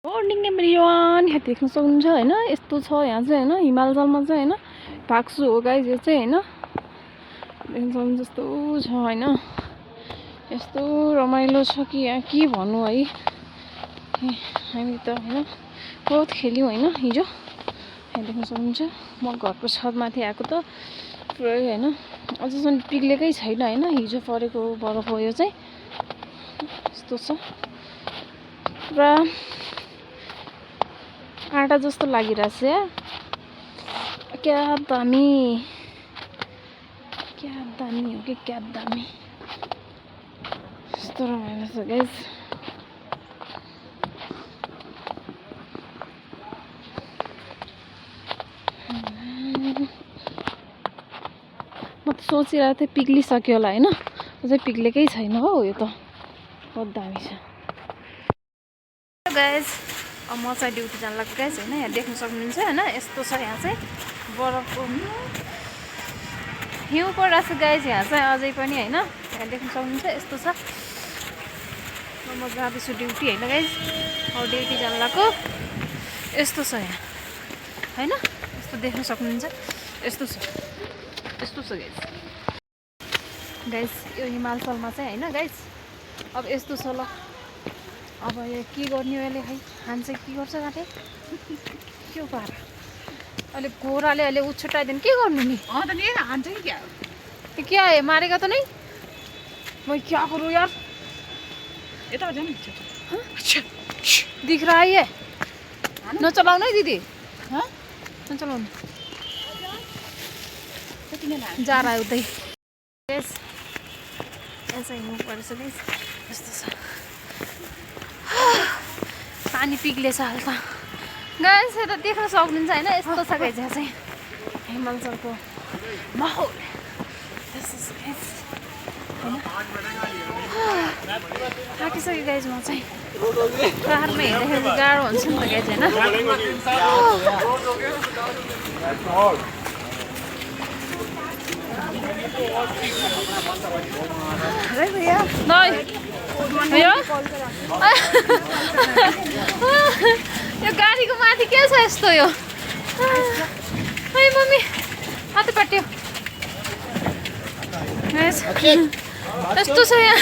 Morning everyone यहाँ देख्न सक्नुहुन्छ हैन यस्तो छ यहाँ चाहिँ हैन हिमालयमा चाहिँ हैन भाग्सु हो गाइस यो चाहिँ हैन देख्न सक्नुहुन्छ जस्तो छ हैन यस्तो रमाइलो छ कि यहाँ के भन्नु है हामी त हैन बहुत खेल्यौं हैन हिजो यहाँ देख्न सक्नुहुन्छ म घरको छतमाथि आएको त पुरै हैन अझैसम्म पिग्लेकै छैन हैन हिजो परेको बरफ हो यो चाहिँ यस्तो छ पुरा आटा जस्तो लागिरहेछ क्या दामी हो कि क्या दामी यस्तो रमाइलो छ गाइस म त सोचिरहेको थिएँ पिग्लिसक्यो होला हैन अझै पिग्लेकै छैन हो यो त बहुत दामी छ गाइस म चाहिँ ड्युटी जान लाग्यो गाइस हैन यहाँ देख्न सक्नुहुन्छ हैन यस्तो छ यहाँ चाहिँ बरफको हिउँ परिरहेको छ गाइस यहाँ चाहिँ अझै पनि हैन यहाँ देख्न सक्नुहुन्छ यस्तो छ म जाँदैछु ड्युटी हैन गाइस ड्युटी जान लाग्यो यस्तो छ यहाँ हैन यस्तो देख्न सक्नुहुन्छ यस्तो छ गाइस यो हिमालयमा चाहिँ हैन गाइस अब यस्तो छ ल अब यो के गर्ने हो यसले खै खान्छ के गर्छ गाटे के पार अहिले घोराले अहिले उछुटाइदिनु के गर्नु नि त नि हान्छ कि क्या है मारेगा त नै मैं क्या करूँ यार यता जान दिख रहा है ये नचलाउनु है दिदी नचलाउनु जा रहा है उतै यस ऐसा हिँड्नु पर्छ गाइस यस्तो छ पानी पिग्लेछ हल्का गाइस यता देख्न सक्नुहुन्छ हैन यस्तो छ गाइस यहाँ चाहिँ हिमालयको माहौल यस्तो छ गाइस हैन थाकिसक्यो गाइस म चाहिँ पाहाडमा हिँड्दाखेरि गाह्रो हुन्छ नि त गाइस हैन यो गाडीको माथि के छ यस्तो यो है मम्मी हात पाट्यो यस्तो छ यहाँ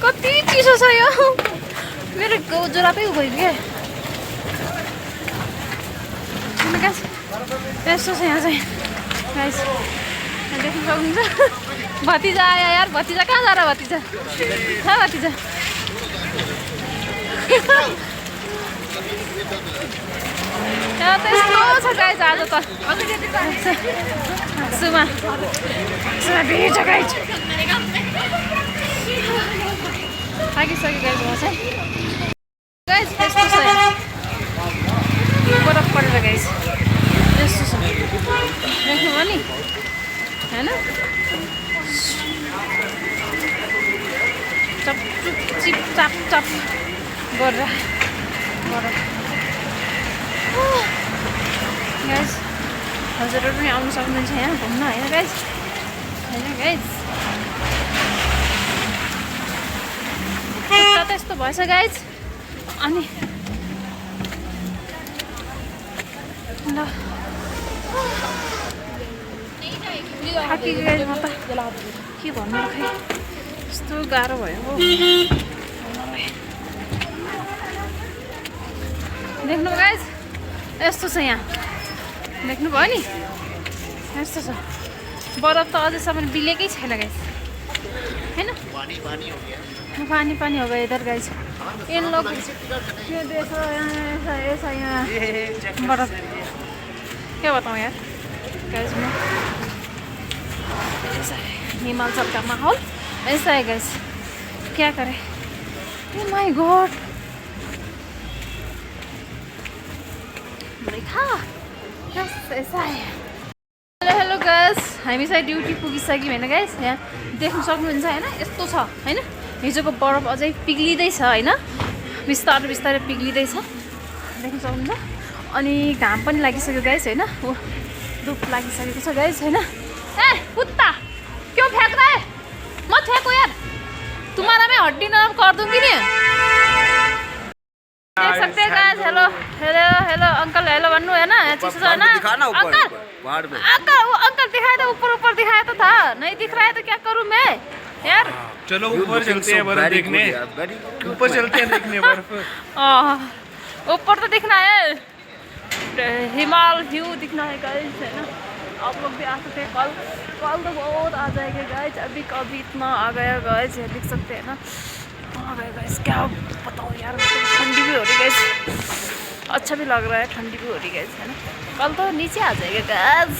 कति चिसो छ यो मेरो जोरापै गयो क्या यस्तो छ यहाँ चाहिँ गाइस देख्न सक्नुहुन्छ भतिजा आयो यार भतिजा कहाँ जा रहा भतिजा भतिजा यहाँ त यस्तो छ गाइस आज त सुमा भिड छ गाइस थाकिसक्यो गाइस म चाहिँ गाइस यस्तो छ बरफ परेर गाइस यस्तो छ देख्नुभयो नि हैन चिप चाप गरेर बरफ गाइस हजुरहरू पनि आउनु सक्नुहुन्छ यहाँ घुम्न होइन गाइस खुट्टा त यस्तो भएछ गाइस अनि ल थाकेको गाइस म त के भन्नु खै यस्तो गाह्रो भयो हो देख्नु गाइस यस्तो छ यहाँ देख्नुभयो नि यस्तो छ बरफ त अझैसम्म बिलेकै छैन गाइस हैन पानी हो गयो इधर गाइस इन लोग ये देखो ऐसा यहाँ बरफ क्या बताऊँ यार गाइस मैं ऐसा है हिमाचल का माहौल ऐसा है गाइस क्या करें ओ माय गॉड देखा ऐसा है हेलो गाइस हामी चाहिँ ड्युटी पुगिसक्यौँ हैन गाइस यहाँ देख्न सक्नुहुन्छ हैन यस्तो छ हैन हिजोको बरफ अझै पिग्लिँदैछ हैन बिस्तारै पिग्लिँदैछ देख्न सक्नुहुन्छ अनि घाम पनि लागिसक्यो गाइस हैन धुप लागिसकेको छ गाइस हैन ए कुत्ता क्यों फेंक रहा है मत फेंको यार तुम्हारा मैं हड्डी नरम कर दूंगी नहीं देख सकते हैं guys. Hello hello hello uncle, hello भन्नु है ना, चिसो छ ना अंकल। अंकल वो अंकल दिखाया था, ऊपर ऊपर दिखाया तो था, नहीं दिख रहा है तो क्या करूं मैं यार। चलो ऊपर चलते हैं बर्फ देखने, ऊपर चलते हैं देखने बर्फ। ऊपर तो दिखना है, हिमाल व्यू दिखना है गाइस, है ना। आप लोग भी आ सकते हैं, कल कल तो बहुत आ जाएगा गाइस, अभी कभी इतना आ गया गाइस, देख सकते हैं ना, आ गया गाइस। क्या बताऊँ यार, ठंडी भी हो रही गाइस, अच्छा भी लग रहा है, ठंडी भी हो रही गाइस, है ना। कल तो नीचे आ जाएगा गाइस।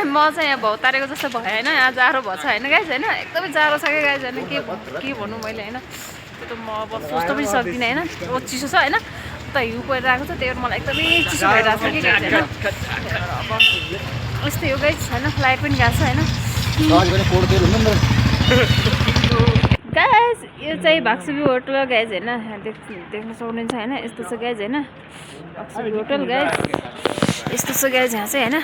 म चाहिँ यहाँ भौतारेको जस्तो भयो होइन, यहाँ जाडो भएको छ होइन गाइस, होइन एकदमै जाडो छ क्या गाइस, होइन के भन्नु मैले, होइन त्यो त म अब सोच्न पनि सक्दिनँ, होइन बहुत चिसो छ, होइन उता हिउँ परिरहेको छ, त्यही भएर मलाई एकदमै चिसो भइरहेको छ कि गाइस, होइन। अब यस्तै हो गाइस, होइन लाइट पनि गएको छ, होइन गाइस। यो चाहिँ भाक्सुबी होटल गाइस, होइन देख्न सक्नुहुन्छ, होइन यस्तो छ गाइस, होइन भाक्सुबी होटल गाइस, यस्तो छ गाइस यहाँ चाहिँ, होइन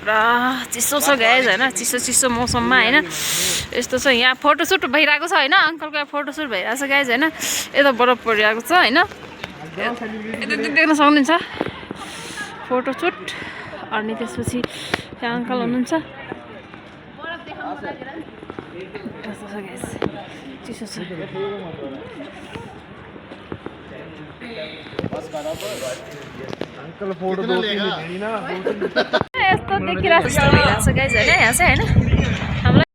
पुरा चिसो छ गाइस, होइन चिसो मौसममा, होइन यस्तो छ। यहाँ फोटोसुट भइरहेको छ, होइन अङ्कलको यहाँ फोटोसुट भइरहेको छ गाइस, होइन यता बरफ परिरहेको छ, होइन यता देख्न सक्नुहुन्छ फोटोसुट। अनि त्यसपछि यहाँ अङ्कल हुनुहुन्छ, यस्तो छ गाइस, चिसो छ। अंकल फोटो दो तीन लेनी ना, यस्तो देखिरहेको छ गाइस, होइन यहाँ चाहिँ, होइन हामीलाई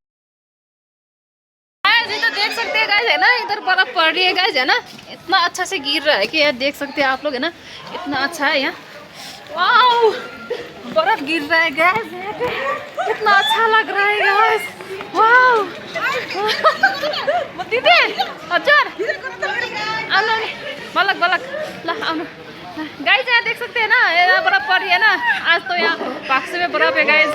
इधर देख सकते हैं गाइस, है ना इधर बर्फ पड़ रही है गाइस, है ना इतना अच्छा से गिर रहा है कि यार देख सकते हैं आप लोग, है ना इतना अच्छा है यहाँ। वाओ बर्फ गिर रहा है गाइस, कितना अच्छा लग रहा है गाइस। वाओ दिदी हजुर आउनु बलक बलक ल आउनु गाइस, यहाँ देख सकते हैं ना, यहाँ बर्फ पड़ रही है ना, आज तो यहाँ भाक्सु में बर्फ है गाइस।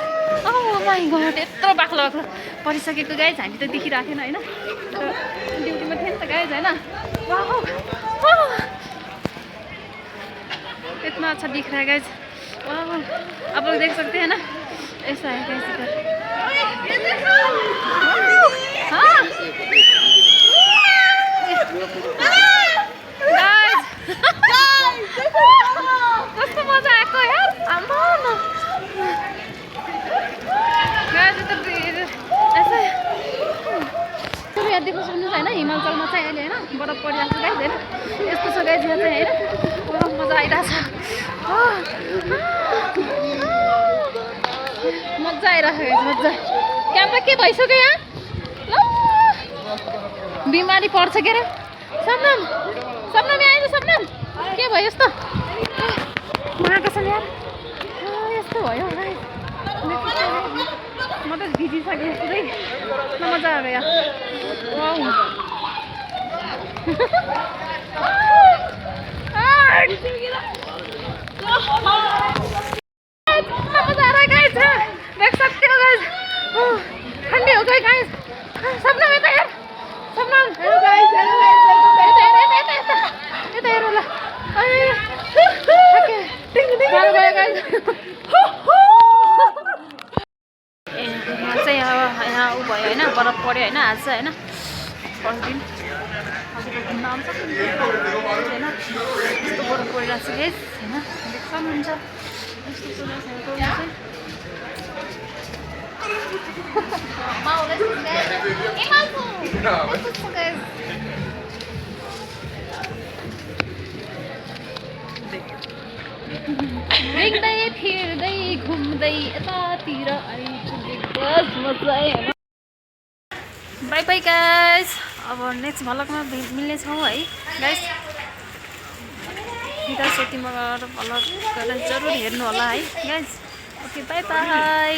ओह माय गॉड यत्रो बाक्लो बाक्लो परिसकेको गाइस, हामी त देखिरहेको थिएन, होइन ड्युटीमा थिएँ नि त गाइस, होइन वाओ इतना अच्छा दिख रहा है गाइस। वाओ आप लोग देख सकते हैं ना, ऐसा है गाइस इधर। हाँ कस्तो मजा आएको यार, आम्मामा गाइस यता ऐसा यहाँ देख्न सक्नुहुन्छ, होइन हिमाचलमा चाहिँ अहिले, होइन बरफ परिरहेको छ गाइस, होइन यस्तो छ गाइस यहाँ चाहिँ, होइन पुरा मजा आइरहेको छ, मजा आइरहेको गाइस मजा। क्यामेरा के भइसक्यो यहाँ, ल बिमारी पर्छ के अरे। सबनम सबनम यहाँ आइज, सबनम के भयो यस्तो माटो छ यार, यस्तो भयो गाइस, म त भिजिसकेँ पुरै, मजा आयो यार। वाउ मजा आ रहा है गाइस, देख सकते हो गाइस, ठंडी हो गई गाइस। सबनम यता यार, सबनम हेलो गाइस, हेलो गाइस, यता हेर ल, ओके टिङ टिङ हेलो गाइस। चाहिँ यहाँ ऊ भयो, होइन बरफ पऱ्यो, होइन आज चाहिँ, होइन फर्स्ट दिन हजुर घुम्न आउँछ, होइन यस्तो बरफ परिरहेको छ गाइस, होइन देख सक्नुहुन्छ यस्तो हिँड्दै फिर्दै घुम्दै यतातिर आइपुगे बस मजा आयो। बाई बाई गाइस, अब नेक्स्ट भ्लगमा मिल्नेछौँ है गाइस। यतासोतीमा गएर भ्लग गरेर जरुर हेर्नु होला है गाइस। Okay by by.